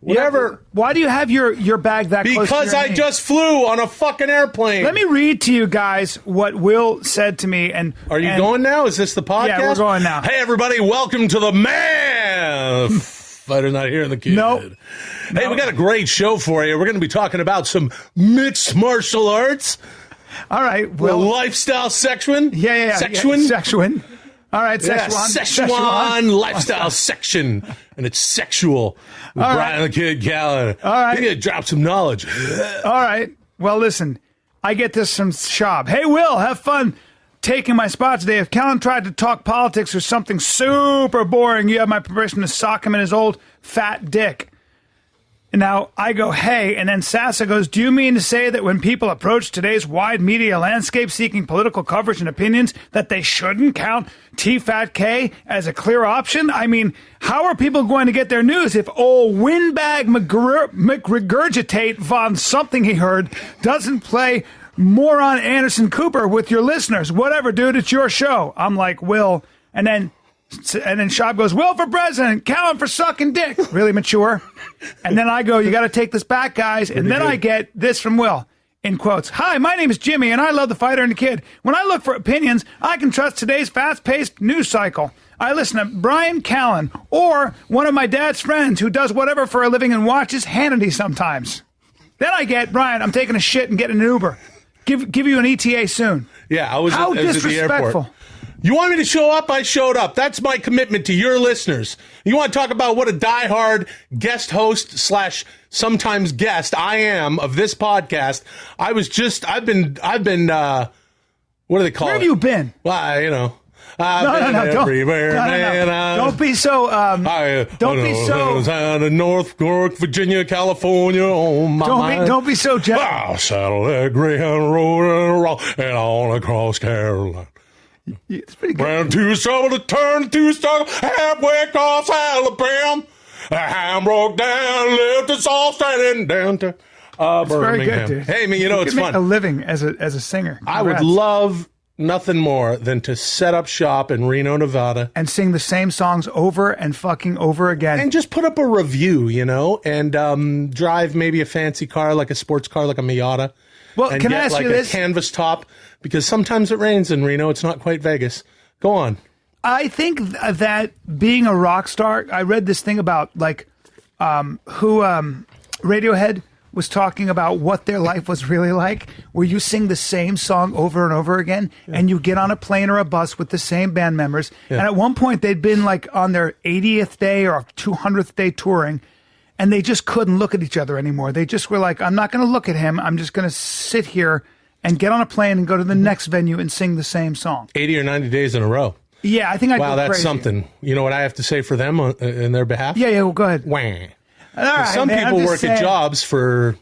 Whatever. Yeah, why do you have your bag that close to Because your I knee? just flew on a fucking airplane. Let me read to you guys what Will said to me. And Are you going now? Is this the podcast? Yeah, we're going now. Hey, everybody, welcome to the man. Fighter's not here in the kid. Nope. Hey, we got a great show for you. We're going to be talking about some mixed martial arts. All right. Well, Will. Yeah. Lifestyle section. Sexuan. All right, Szechuan lifestyle section, and it's sexual. With All Bryan the Kid Callen. All right. We need to drop some knowledge. All right. Well, listen, I get this from Shab. Hey, Will, have fun taking my spot today. If Callen tried to talk politics or something super boring, you have my permission to sock him in his old fat dick. And now I go, hey, and then Sasso goes, do you mean to say that when people approach today's wide media landscape seeking political coverage and opinions that they shouldn't count T-Fat-K as a clear option? I mean, how are people going to get their news if old windbag McRegurgitate von something he heard doesn't play moron Anderson Cooper with your listeners? Whatever, dude, it's your show. I'm like, Will, and then Shab goes, Will for president, Callen for sucking dick. Really mature. And then I go, you got to take this back, guys. And then I get this from Will, in quotes. Hi, my name is Jimmy, and I love the Fighter and the Kid. When I look for opinions, I can trust today's fast-paced news cycle. I listen to Bryan Callen or one of my dad's friends who does whatever for a living and watches Hannity sometimes. Then I get, Bryan, I'm taking a shit and getting an Uber. Give you an ETA soon. Yeah, I was How at the disrespectful. airport. You want me to show up? I showed up. That's my commitment to your listeners. You want to talk about what a diehard guest host / sometimes guest I am of this podcast? I've been, what do they call it? Where have you been? Well, you know. No. Everywhere, man. Don't be so. Don't be so. North York, Virginia, California. On my mind. Don't be so. I saddle that Greyhound road and on across Carolina. It's pretty good. Ran to some of the turn to start halfway across Alabama. A ham broke down, left us all standing down to It's very Birmingham. good, dude. Hey, man, you know it's make fun. a living as a singer. I would Congrats. love nothing more than to set up shop in Reno, Nevada, and sing the same songs over and fucking over again. and just put up a review, you know, and drive maybe a fancy car, like a sports car, like a Miata. Well, and can get I ask like you a this? canvas top, because sometimes it rains in Reno. It's not quite Vegas. Go on. I think that being a rock star, I read this thing about Radiohead was talking about what their life was really like, where you sing the same song over and over again, and you get on a plane or a bus with the same band members. Yeah. And at one point, they'd been like on their 80th day or 200th day touring, and they just couldn't look at each other anymore. They just were like, I'm not going to look at him. I'm just going to sit here and get on a plane and go to the next venue and sing the same song. 80 or 90 days in a row. Yeah, I think I'd Wow, go that's crazy. something. You know what I have to say for them in their behalf? Yeah, well, go ahead. Wah. All right, Some man, people I'm just work saying. at jobs for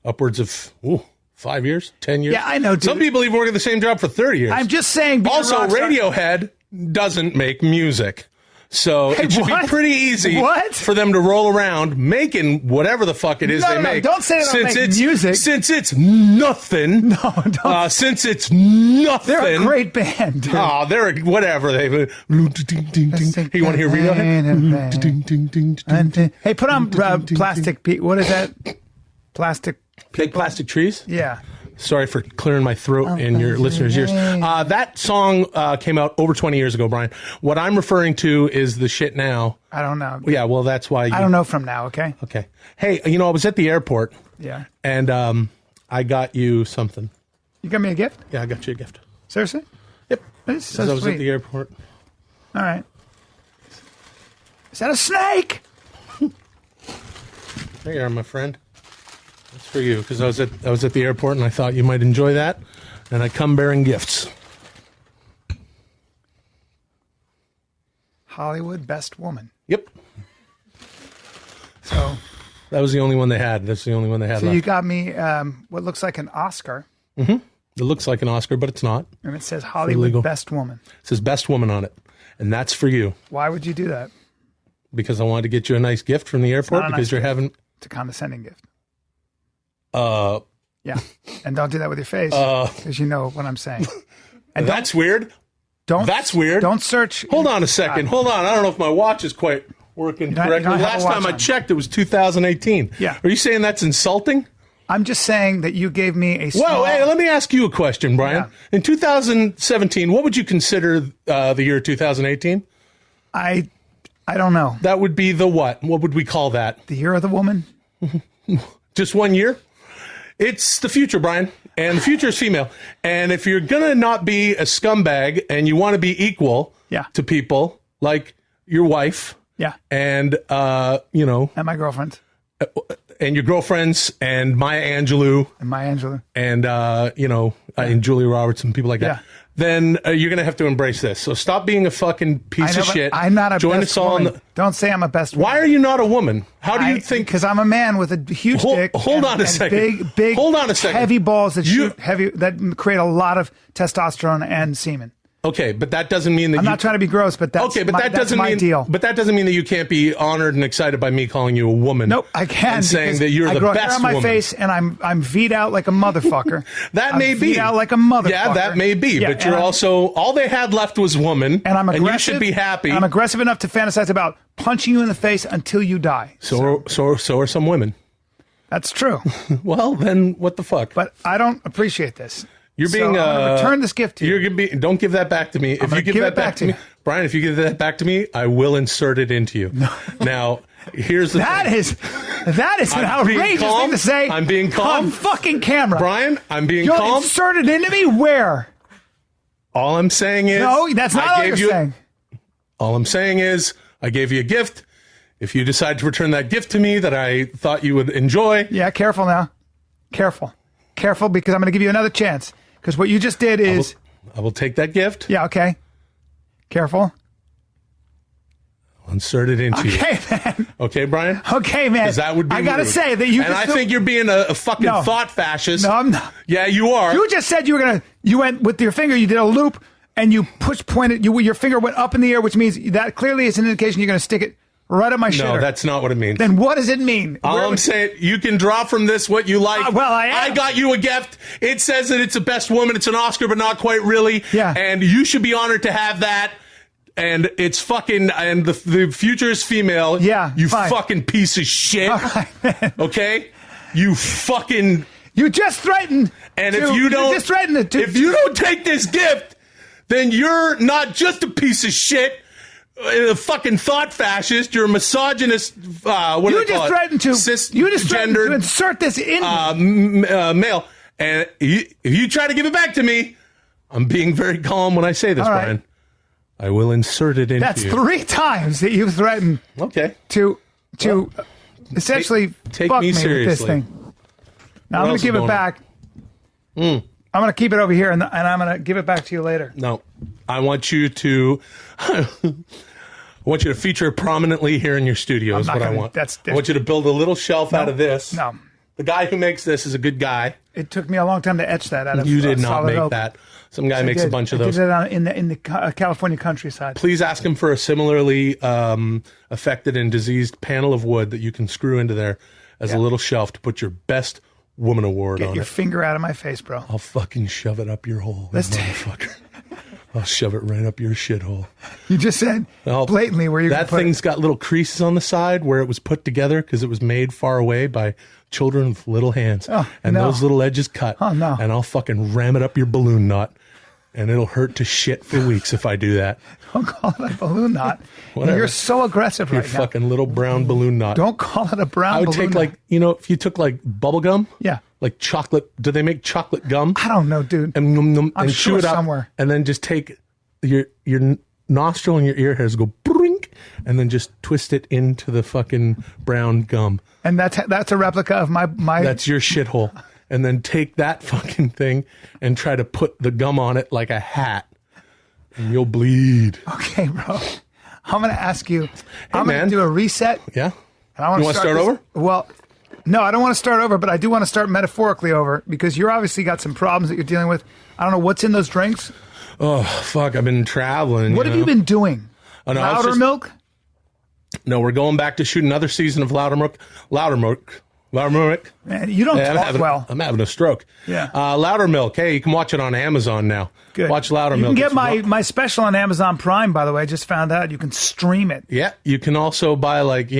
upwards of 5 years, 10 years. Yeah, I know, dude. Some people even work at the same job for 30 years. I'm just saying. being a Also, rock star- Radiohead doesn't make music. So it should what? be pretty easy What? for them to roll around making whatever the fuck it is No, they no, make. don't say they don't make it's, music. Since it's nothing. No, don't. Since it's nothing. They're a great band. Dude. Oh, they're whatever. Hey, you want to hear Radiohead? Hey, put on plastic. What is that? Plastic. Big Plastic Trees? Yeah. Sorry for clearing my throat in your listeners' ears. That song came out over 20 years ago, Bryan. What I'm referring to is the shit now. I don't know. Yeah, well, that's why. I don't know from now. Okay. Okay. Hey, you know, I was at the airport. Yeah. And I got you something. You got me a gift? Yeah, I got you a gift. Seriously? Yep. This is so I was sweet. at the airport. All right. Is that a snake? There you are, my friend. That's for you, because I was at the airport and I thought you might enjoy that, and I come bearing gifts. Hollywood Best Woman. Yep. So That was the only one they had. That's the only one they had left. you got me what looks like an Oscar, It looks like an Oscar, but it's not. and it says Hollywood Illegal. Best Woman. It says Best Woman on it, and that's for you, Why would you do that? because I wanted to get you a nice gift from the airport, not a because nice you're gift. having... It's a condescending gift. Uh, Yeah. And don't do that with your face, because you know what I'm saying. And that's weird. don't That's weird. Don't search. Hold on a second. Hold on. I don't know if my watch is quite working You don't correctly. have a Last watch time I on. checked, it was 2018. Yeah. Are you saying that's insulting? I'm just saying that you gave me a small... Well, hey, let me ask you a question, Brian. Yeah. In 2017, what would you consider the year 2018? I don't know. That would be the what? What would we call that? The year of the woman? Just 1 year? It's the future, Brian. And the future is female. And if you're going to not be a scumbag and you want to be equal Yeah. to people like your wife Yeah. and, And my girlfriend. and your girlfriends and Maya Angelou And Maya Angelou. and, and Julia Roberts and people like that, Yeah. then you're going to have to embrace this. So stop being a fucking piece of but shit. I'm not a Join best us all in woman. the... Don't say I'm a best woman. Why are you not a woman? How do you think... Because I'm a man with a huge dick. Hold on a and second. Big, Hold on a second. heavy balls that You- shoot heavy, that create a lot of testosterone and semen. Okay, but that doesn't mean that I'm not trying to be gross, but that's Okay, but my, that that's doesn't my mean. deal. But that doesn't mean that you can't be honored and excited by me calling you a woman. Nope, I can. And saying because that you're I the grow best hair on my woman. face, and I'm V'd out like a motherfucker. That may I'm be. V'd out like a motherfucker. Yeah, that may be. Yeah, but you're and also all they had left was woman. and I'm aggressive. And you should be happy. And I'm aggressive enough to fantasize about punching you in the face until you die. so are some women. That's true. Well, then what the fuck? But I don't appreciate this. You're being. So I'm gonna return this gift to you. You're gonna be. Don't give that back to me. If gonna you give give that it back to me, you. Brian, if you give that back to me, I will insert it into you. Now, here's the That thing. is an I'm being outrageous calm. thing to say. I'm being calm. On fucking camera. Brian, I'm being You'll calm. insert it into me where? All I'm saying is. No, that's not all you're saying. All I'm saying is, I gave you a gift. If you decide to return that gift to me that I thought you would enjoy, Yeah, careful now. Careful, because I'm going to give you another chance. Because what you just did is, I will take that gift. yeah, okay. Careful. I'll insert it into you. Okay, man. Okay, Brian? Okay, man. 'Cause that would be I gotta rude. say that you. And I just- think you're being a fucking No. thought fascist. No, I'm not. Yeah, you are. You just said you went with your finger. You did a loop, and you pointed. Your finger went up in the air, which means that clearly is an indication you're going to stick it right up my shitter. No, that's not what it means. Then what does it mean? All I'm saying, you can draw from this what you like. Well, I am. I got you a gift. It says that it's a best woman. It's an Oscar, but not quite really. Yeah. And you should be honored to have that. And it's fucking, and the future is female. Yeah, You fine. fucking piece of shit. All right, man. Okay? You fucking, You just threatened. and to- if you don't, just threatened to. if you don't take this gift, then you're not just a piece of shit. A fucking thought fascist. You're a misogynist. What do you they call just it? threatened to. You just threatened to Cisgendered insert this in. male. And if you try to give it back to me, I'm being very calm when I say this, All right. Brian. I will insert it into That's you. 3 times that you've threatened Okay. to essentially take fuck me me with this seriously. thing. Now I'm going else to give is it going back. I'm going to keep it over here, and I'm going to give it back to you later. No, I want you to. I want you to feature prominently here in your studio. Is not what I gonna- want. that's- I want you to build a little shelf out of this. No. The guy who makes this is a good guy. It took me a long time to etch that out of You did not solid make oak. that. Some guy makes a bunch of I those. did it in the California countryside. Please ask him for a similarly affected and diseased panel of wood that you can screw into there as a little shelf to put your best woman award Get on your it. finger out of my face, bro. I'll fucking shove it up your hole, Let's take- motherfucker. I'll shove it right up your shithole. You just said blatantly where you're going That to put thing's it. got little creases on the side where it was put together because it was made far away by children with little hands. Oh, and no. those little edges cut. Oh, no. And I'll fucking ram it up your balloon knot. And it'll hurt to shit for weeks if I do that. Don't call it a balloon knot. Whatever. You're so aggressive Your right now. fucking little brown balloon knot. Don't call it a brown I would balloon take knot. like, if you took like bubble gum. Yeah. Like chocolate. Do they make chocolate gum? I don't know, dude. And, I'm and sure chew it up. somewhere. And then just take your nostril and your ear hairs, go brink, and then just twist it into the fucking brown gum. And that's a replica of my. That's your shithole. And then take that fucking thing and try to put the gum on it like a hat. And you'll bleed. Okay, bro. I'm going to ask you. I'm going man. to do a reset. Yeah? And I want You wanna start over? Well, no, I don't want to start over, but I do want to start metaphorically over because you're obviously got some problems that you're dealing with. I don't know what's in those drinks. Oh, fuck. I've been traveling. What have you been doing? Oh, no, Milk? No, we're going back to shoot another season of Loudermilk. Loudermilk. Man, you don't talk well. I'm having a stroke. Yeah. Loudermilk. Hey, you can watch it on Amazon now. Good. Watch Loudermilk. You can get my special on Amazon Prime, by the way. I just found out. You can stream it. Yeah. You can also buy, like,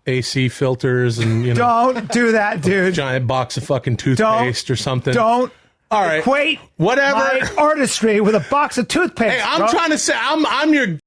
AC filters and, Don't do that, dude. giant box of fucking toothpaste or something. Don't All right. equate whatever my artistry with a box of toothpaste. Hey, I'm trying to say, I'm your